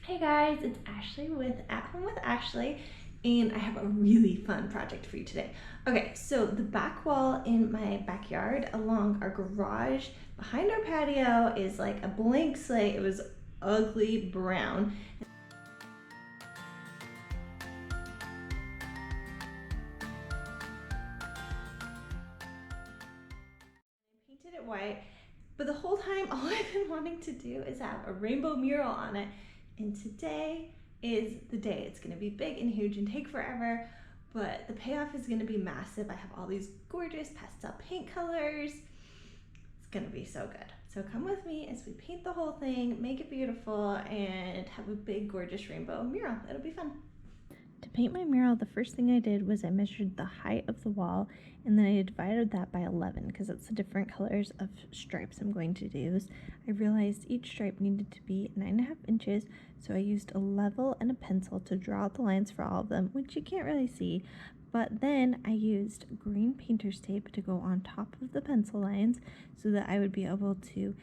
Hey guys, it's Ashley with At Home with Ashley, and I have a really fun project for you today. Okay, so the back wall in my backyard along our garage behind our patio is like a blank slate. It was ugly brown. I painted it white, but the whole time all I've been wanting to do is have a rainbow mural on it, and today is the day. It's gonna be big and huge and take forever, but the payoff is gonna be massive. I have all these gorgeous pastel paint colors. It's gonna be so good. So come with me as we paint the whole thing, make it beautiful, and have a big gorgeous rainbow mural. It'll be fun. To paint my mural, the first thing I did was I measured the height of the wall, and then I divided that by 11 because it's the different colors of stripes I'm going to use. I realized each stripe needed to be 9.5 inches, so I used a level and a pencil to draw out the lines for all of them, which you can't really see. But then I used green painter's tape to go on top of the pencil lines so that I would be able to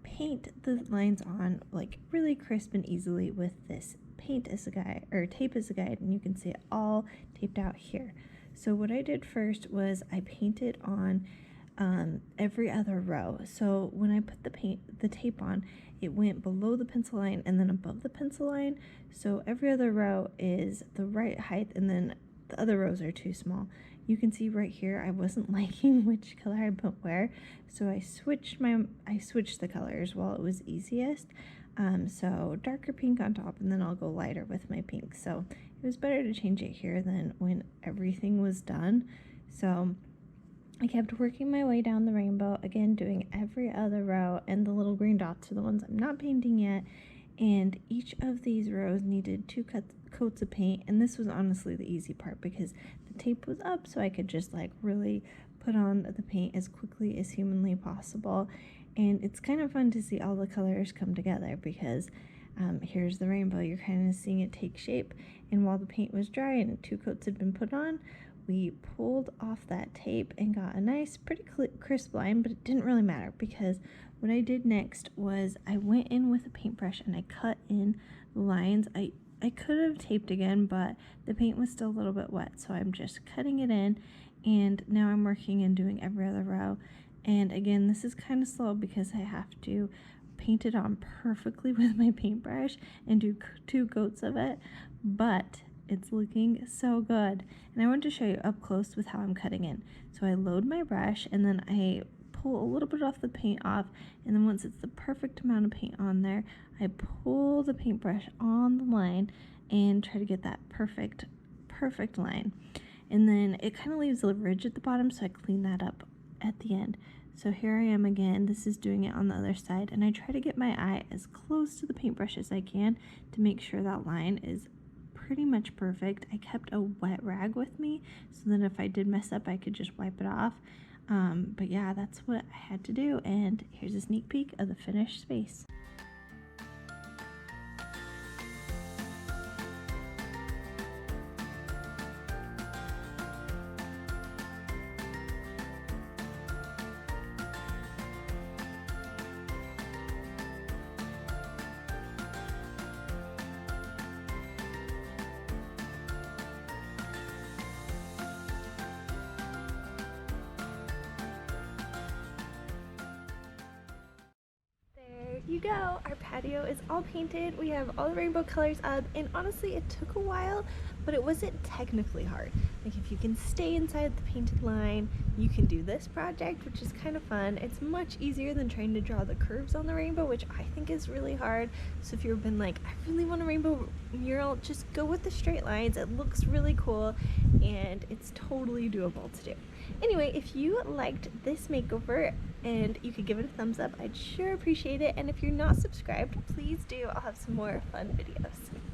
paint the lines on like really crisp and easily with this paint as a guide, or tape as a guide, and you can see it all taped out here. So what I did first was I painted on every other row. So when I put the tape on, it went below the pencil line and then above the pencil line. So every other row is the right height, and then the other rows are too small. You can see right here I wasn't liking which color I put where, so I switched the colors while it was easiest. So darker pink on top, and then I'll go lighter with my pink. So it was better to change it here than when everything was done. So I kept working my way down the rainbow, again doing every other row, and the little green dots are the ones I'm not painting yet. And each of these rows needed 2 coats of paint, and this was honestly the easy part because the tape was up, so I could just like really put on the paint as quickly as humanly possible. And it's kind of fun to see all the colors come together because here's the rainbow. You're kind of seeing it take shape, and while the paint was dry and 2 coats had been put on, we pulled off that tape and got a nice pretty crisp line, but it didn't really matter because what I did next was I went in with a paintbrush and I cut in the lines. I could have taped again, but the paint was still a little bit wet, so I'm just cutting it in, and now I'm working and doing every other row. And again, this is kind of slow because I have to paint it on perfectly with my paintbrush and do 2 coats of it, but it's looking so good. And I want to show you up close with how I'm cutting in. So I load my brush and then I pull a little bit off the paint off, and then once it's the perfect amount of paint on there, I pull the paintbrush on the line and try to get that perfect line. And then it kind of leaves a ridge at the bottom, so I clean that up at the end. So here I am again, this is doing it on the other side, and I try to get my eye as close to the paintbrush as I can to make sure that line is pretty much perfect. I kept a wet rag with me so that if I did mess up I could just wipe it off. But yeah, that's what I had to do, and here's a sneak peek of the finished space. You go, our patio is all painted, we have all the rainbow colors up, and honestly it took a while, but it wasn't technically hard. Like if you can stay inside the painted line, you can do this project, which is kind of fun. It's much easier than trying to draw the curves on the rainbow, which I think is really hard. So if you've been like, I really want a rainbow mural, just go with the straight lines. It looks really cool and it's totally doable to do. Anyway, if you liked this makeover and you could give it a thumbs up, I'd sure appreciate it. And if you're not subscribed, please do. I'll have some more fun videos.